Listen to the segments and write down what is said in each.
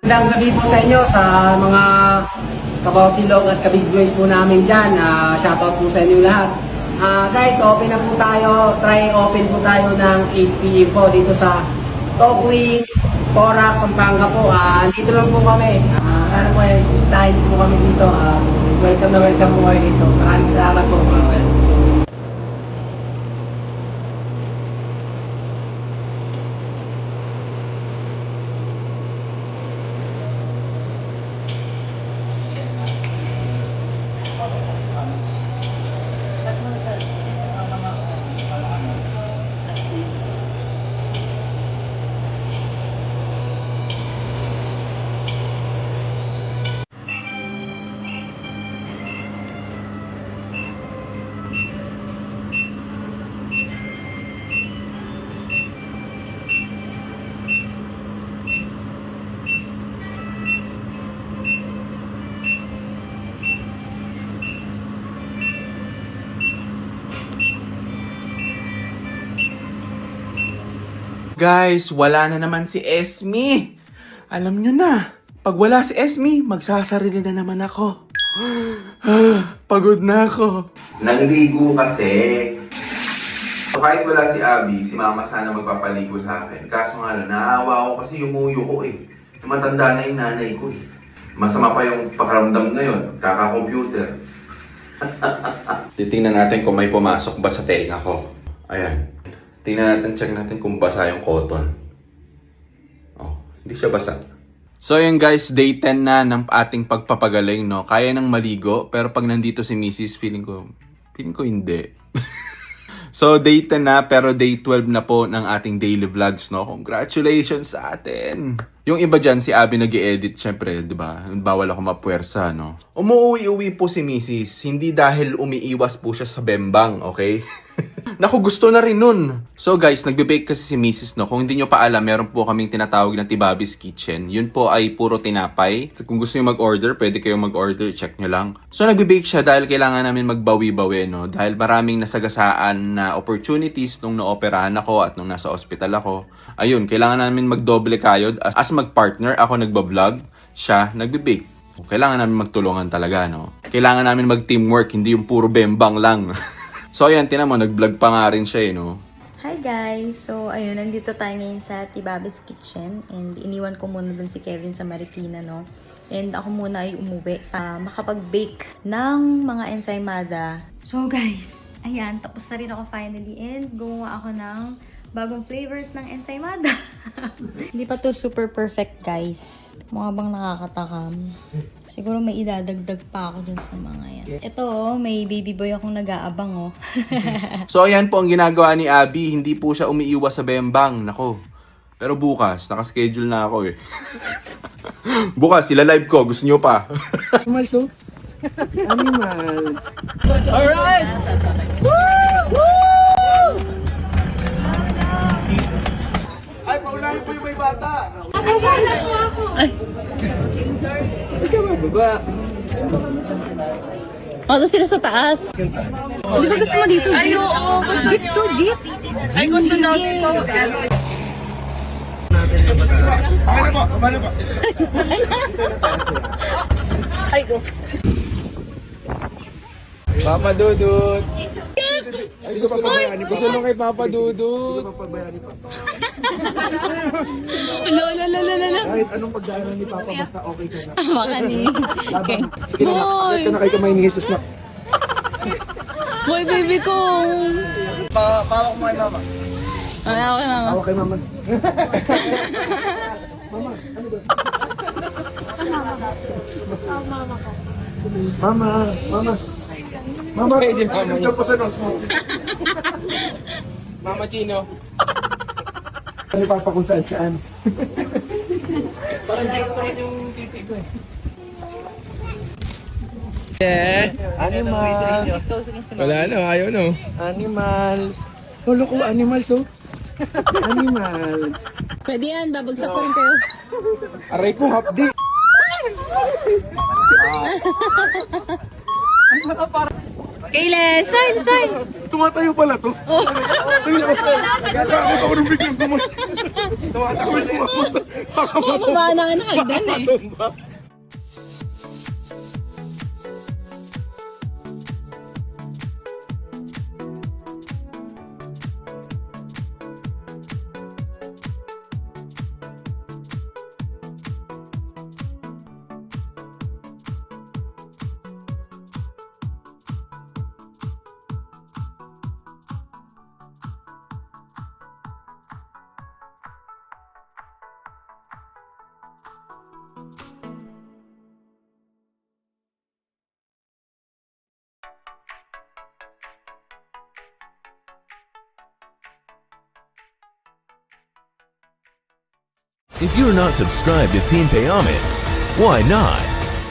Magandang gabi po sa inyo sa mga kabawsilog at kabig boys po namin dyan. Shoutout po sa inyo lahat. Guys, open na po tayo. Try open po tayo ng 8 PM po dito sa Togwing, Porac, Pampanga po. Dito lang po kami. Sana po ay style po kami dito. Welcome na welcome po kayo dito. Maraming salamat po. Guys, wala na naman si Esme. Alam nyo na, pag wala si Esme, magsasarili na naman ako. Pagod na ako. Nangligo kasi. So, kahit wala si Abby, si Mama sana magpapaligo sa akin. Kaso nga lang, naawa ko kasi yung muyo ko eh. Matanda na yung nanay ko eh. Masama pa yung pakaramdam ngayon, kaka-computer. Titingnan natin kung may pumasok ba sa tenga ko. Ayan. Tingnan natin, check natin kung basa yung cotton. Oh, hindi siya basa. So yun guys, day 10 na ng ating pagpapagaling, no? Kaya nang maligo, pero pag nandito si Mrs., feeling ko hindi. So day 10 na, pero day 12 na po ng ating daily vlogs, no? Congratulations sa atin! Yung iba dyan, si Abby nag-i-edit, syempre, di ba? Bawal ako mapuwersa, no? Umuwi-uwi po si Mrs., hindi dahil umiiwas po siya sa bembang, okay? Naku, gusto na rin nun. So guys, nagbe-bake kasi si Mrs. no. Kung hindi nyo pa alam, meron po kaming tinatawag na Tibabis Kitchen. Yun po ay puro tinapay. Kung gusto nyo mag-order, pwede kayong mag-order. Check nyo lang. So nagbe-bake siya dahil kailangan namin magbawi-bawi, no. Dahil maraming nasagasaan na opportunities nung naoperahan ako at nung nasa ospital ako. Ayun, kailangan namin magdoble kayod. As mag-partner, ako nagba-vlog, siya nagbe-bake. Kailangan namin magtulungan talaga, no. Kailangan namin mag-teamwork, hindi yung puro bembang lang. So ayan, tinan mo, nag-vlog pa nga rin siya no? Hi guys! So ayun, nandito tayo ngayon sa Tibabis Kitchen and iniwan ko muna dun si Kevin sa Marikina, no? And ako muna ay umuwi makapag-bake ng mga ensaymada. So guys, ayan, tapos na rin ako finally and gumawa ako ng bagong flavors ng ensaymada. Hindi pa to super perfect guys. Mukha bang nakakatakam. Siguro may idadagdag pa ako dun sa mga yan. Ito, may baby boy akong nag-aabang, oh. So, ayan po ang ginagawa ni Abby. Hindi po siya umiiwas sa bembang. Nako. Pero bukas, nakaschedule na ako eh. Bukas, sila live ko. Gusto nyo pa? Animals, oh. Animals. Alright! Ay, paunahin po yung may bata. Baba. Doon sila sa taas. Di ba gusto mo dito? Ay, oo. Jeep to, jeep. Ay, gusto natin po. Ano po? Ano po? Ay, go. Papa Dudut. Ay, di ko papabayani pa. Gusto nung kay Papa Dudut. Di ko papabayani pa. Lala. Kahit anong pagdaanan ni Papa, basta okay ka na. Baka ni. Laban. Sige na, nakakit ka na kay kamay ni Jesus na. Boy, baby ko. Pawak mo kay Mama. Ay, ako na. Pawak kay Mama. Mama, ano ba? Mama, Mama. Mama, ano pa sa nos mo? Mama Chino. Ano Papa kung saan saan? Parang joke pa rin yung titi ko eh. Animals. Wala na, ayaw no. Animals. Lolo ko, animals, oh. Animals. Pwede yan, babagsak ko rin kayo. Aray ko, hapdi. Kaylen, smile. Tumatayo pala to. Nagkakot ako ng biglang Baba na nga hagdan eh. If you're not subscribed to Team Payaman, why not?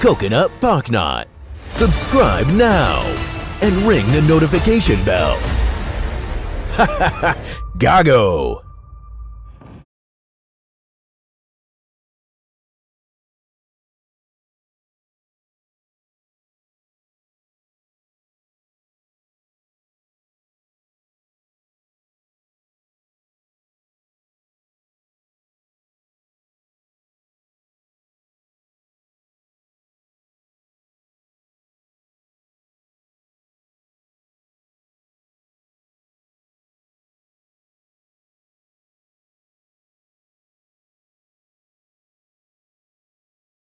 Coconut Pocknot. Subscribe now and ring the notification bell. Gago!